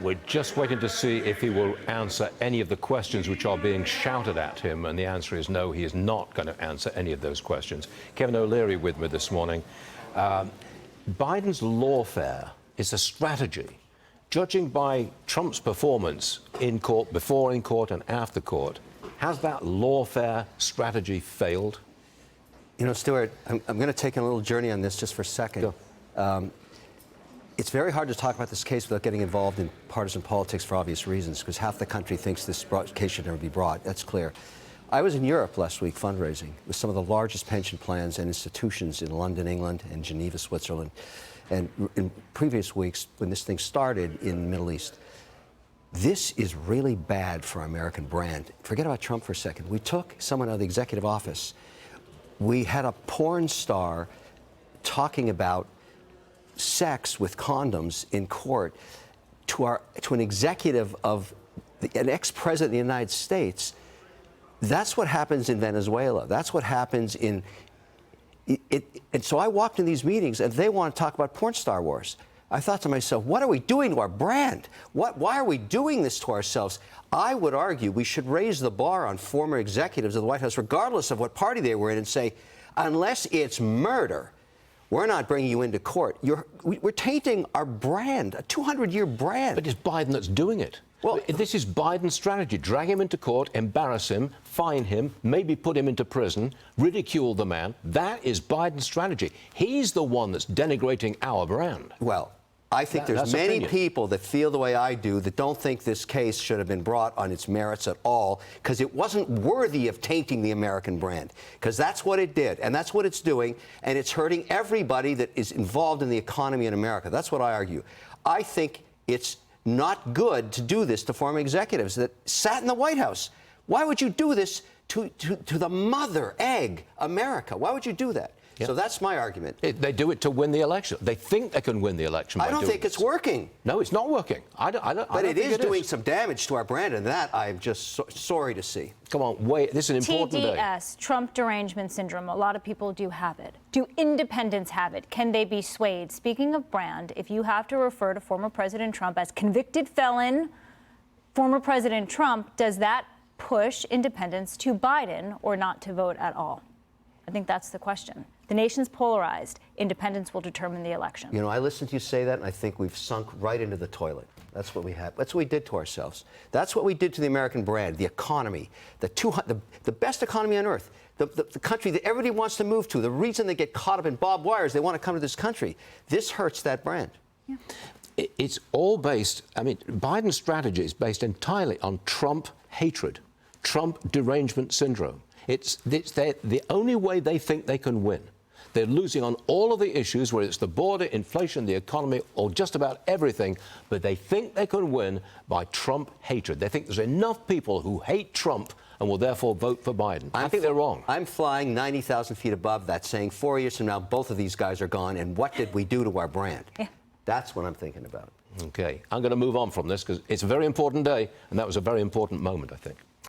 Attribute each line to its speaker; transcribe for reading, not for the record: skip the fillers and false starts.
Speaker 1: We're just waiting to see if he will answer any of the questions which are being shouted at him, and the answer is no, he is not going to answer any of those questions. Kevin O'Leary with me this morning. Biden's lawfare is a strategy. Judging by Trump's performance in court, before in court and after court, has that lawfare strategy failed?
Speaker 2: You know, Stuart, I'm going to take a little journey on this just for a second. It's very hard to talk about this case without getting involved in partisan politics for obvious reasons, because half the country thinks this case should never be brought. That's clear. I was in Europe last week fundraising with some of the largest pension plans and institutions in London, England, and Geneva, Switzerland. And in previous weeks, when this thing started in the Middle East, this is really bad for our American brand. Forget about Trump for a second. We took someone out of the executive office. We had a porn star talking about sex with condoms in court to an executive of an ex-president of the United States. That's what happens in Venezuela. That's what happens in it. And so I walked in these meetings, and they want to talk about porn star wars. I thought to myself, what are we doing to our brand? Why are we doing this to ourselves? I would argue we should raise the bar on former executives of the White House, regardless of what party they were in, and say, unless it's murder, we're not bringing you into court. We're tainting our brand, a 200-year brand.
Speaker 1: But it's Biden that's doing it. Well, this is Biden's strategy. Drag him into court, embarrass him, fine him, maybe put him into prison, ridicule the man. That is Biden's strategy. He's the one that's denigrating our brand.
Speaker 2: Well, I think there's many people that feel the way I do that don't think this case should have been brought on its merits at all, because it wasn't worthy of tainting the American brand, because that's what it did, and that's what it's doing, and it's hurting everybody that is involved in the economy in America. That's what I argue. I think it's not good to do this to former executives that sat in the White House. Why would you do this to the mother egg, America? Why would you do that? Yep. So that's my argument.
Speaker 1: They do it to win the election. They think they can win the election.
Speaker 2: I don't think it's working.
Speaker 1: No, it's not working.
Speaker 2: But it is doing some damage to our brand, and that I'm just sorry to see.
Speaker 1: Come on, wait. This is an important day.
Speaker 3: TDS, Trump derangement syndrome. A lot of people do have it. Do independents have it? Can they be swayed? Speaking of brand, if you have to refer to former President Trump as convicted felon, former President Trump, does that push independents to Biden or not to vote at all? I think that's the question. The nation's polarized. Independents will determine the election.
Speaker 2: You know, I listened to you say that, and I think we've sunk right into the toilet. That's what we have. That's what we did to ourselves. That's what we did to the American brand, the economy, the best economy on earth, the country that everybody wants to move to. The reason they get caught up in barbed wires, they want to come to this country. This hurts that brand.
Speaker 3: Yeah.
Speaker 1: It's all based, I mean, Biden's strategy is based entirely on Trump hatred, Trump derangement syndrome. It's the only way they think they can win. They're losing on all of the issues, whether it's the border, inflation, the economy, or just about everything, but they think they can win by Trump hatred. They think there's enough people who hate Trump and will therefore vote for Biden. I think they're wrong.
Speaker 2: I'm flying 90,000 feet above that, saying 4 years from now, both of these guys are gone, and what did we do to our brand? Yeah. That's what I'm thinking about.
Speaker 1: Okay, I'm going to move on from this because it's a very important day, and that was a very important moment, I think.